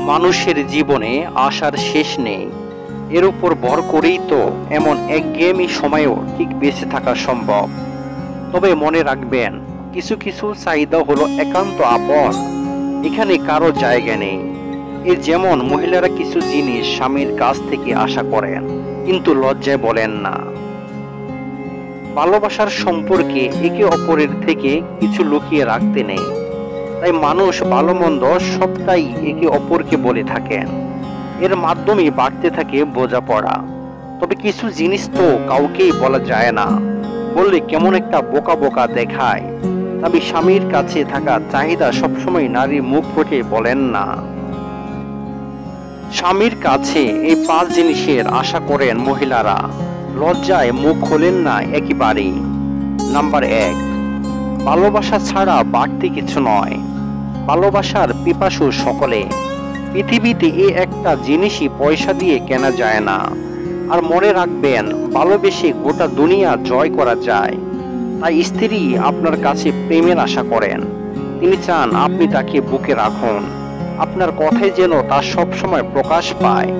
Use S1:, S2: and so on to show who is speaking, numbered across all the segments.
S1: মানুষের জীবনে আশার শেষ নেই, এর উপর ভর করেই তো এমন একঘেয়েমি সময়েও ঠিক বেঁচে থাকা সম্ভব। তবে মনে রাখবেন, কিছু কিছু চাহিদা হলো একান্ত আপন, এখানে কারো জায়গা নেই। এ যেমন মহিলারা কিছু জিনিস স্বামীর কাছ থেকে আশা করেন কিন্তু লজ্জায় বলেন না। ভালোবাসার সম্পর্কে একে অপরের থেকে কিছু লুকিয়ে রাখতে নেই, তাই মানুষ ভালো মন্দ সবটাই একে অপরকে বলে থাকেন। এর মাধ্যমে বাড়তে থাকে বোঝাপড়া। তবে কিছু জিনিস তো কাউকেই বলা যায় না, বললে কেমন একটা বোকা বোকা দেখায়। তবে স্বামীর কাছে থাকা চাহিদা সবসময় নারীর মুখ ফুটে বলেন না। স্বামীর কাছে এই 5 জিনিসের আশা করেন মহিলারা, লজ্জায় মুখ খোলেন না একেবারেই। নাম্বার 1, ভালোবাসা ছাড়া বাড়তি কিছু নয়। ভালোবাসার পিপাসু সকলে। পৃথিবীতে এই একটা জিনিসই পয়সা দিয়ে কেনা যায় না। আর মনে রাখবেন, ভালোবেসে গোটা দুনিয়া জয় করা যায়। তাই স্ত্রী আপনার কাছে প্রেমের আশা করেন, তিনি চান আপনি তাকে বুকে রাখুন, আপনার কথায় যেন তা সবসময় প্রকাশ পায়।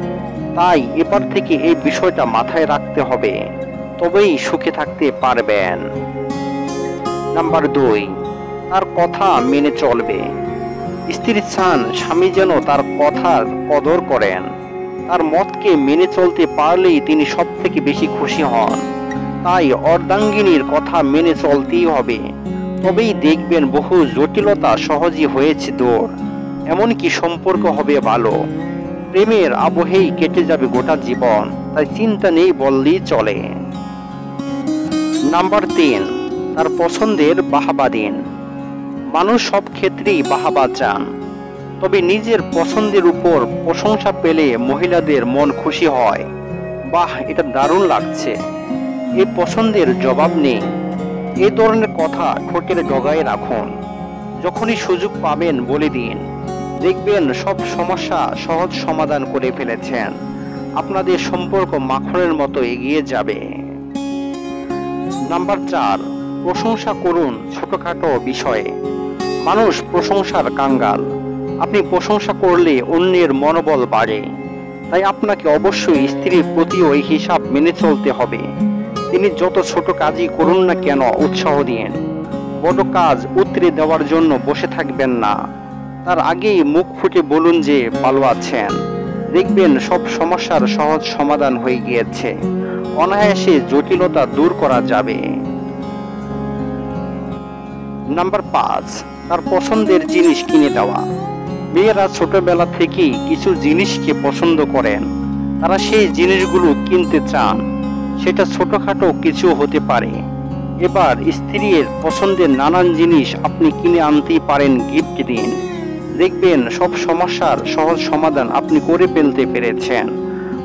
S1: তাই এবার থেকে এই বিষয়টা মাথায় রাখতে হবে, তবেই সুখে থাকতে পারবেন। নাম্বার 2, তার কথা মেনে চলবে। স্ত্রী চান স্বামী যেন তার কথার কদর করেন, তার মতকে মেনে চলতে পারলেই তিনি সব থেকে বেশি খুশি হন। তাই অর্ধাঙ্গিনীর কথা মেনে চলতেই হবে, তবেই দেখবেন বহু জটিলতা সহজই হয়েছে দূর, এমনকি সম্পর্ক হবে ভালো। প্রেমের আবহেই কেটে যাবে গোটা জীবন, তাই চিন্তা নেই বললেই চলে। নাম্বার 3, তার পছন্দের বাহবা দিন। মানুষ সব ক্ষেত্রেই বাহবা চান, তবে নিজের পছন্দের উপর প্রশংসা পেলে মহিলাদের মন খুশি হয়। বাহ, এটা দারুণ লাগছে, এই পছন্দের জবাব নেই। এই ধরনের কথা ঠোঁটের ডগায় রাখুন, যখনই সুযোগ পাবেন বলে দিন। দেখবেন সব সমস্যা সহজ সমাধান করে ফেলেছেন, আপনাদের সম্পর্ক মাখনের মতো এগিয়ে যাবে। নাম্বার 4, প্রশংসা করুন ছোটখাটো বিষয়ে। মানুষ প্রশংসার কাঙ্গাল, আপনি প্রশংসা করলে অন্যের মনোবল বাড়ে। তাই আপনাকে অবশ্যই স্ত্রীর প্রতিও এই হিসাব মেনে চলতে হবে। তিনি যত ছোট কাজই করুন না কেন উৎসাহ দিন, বড় কাজ উতরে দেওয়ার জন্য বসে থাকবেন না। তার আগেই মুখ ফুটে বলুন যে ভালো আছেন, দেখবেন সব সমস্যার সহজ সমাধান হয়ে গিয়েছে, অনায়াসে জটিলতা দূর করা যাবে। নাম্বার 5, তার পছন্দের জিনিস কিনে দেওয়া। মেয়েরা ছোটবেলা থেকেই কিছু জিনিসকে পছন্দ করেন, তারা সেই জিনিসগুলো কিনতে চান, সেটা ছোটখাটো কিছু হতে পারে। এবার স্ত্রীর পছন্দের নানান জিনিস আপনি কিনে আনতেই পারেন, গিফট দিন। দেখবেন সব সমস্যার সহজ সমাধান আপনি করে ফেলতে পেরেছেন,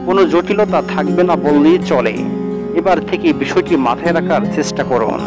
S1: কোনো জটিলতা থাকবে না বললেই চলে। এবার থেকে বিষয়টি মাথায় রাখার চেষ্টা করুন।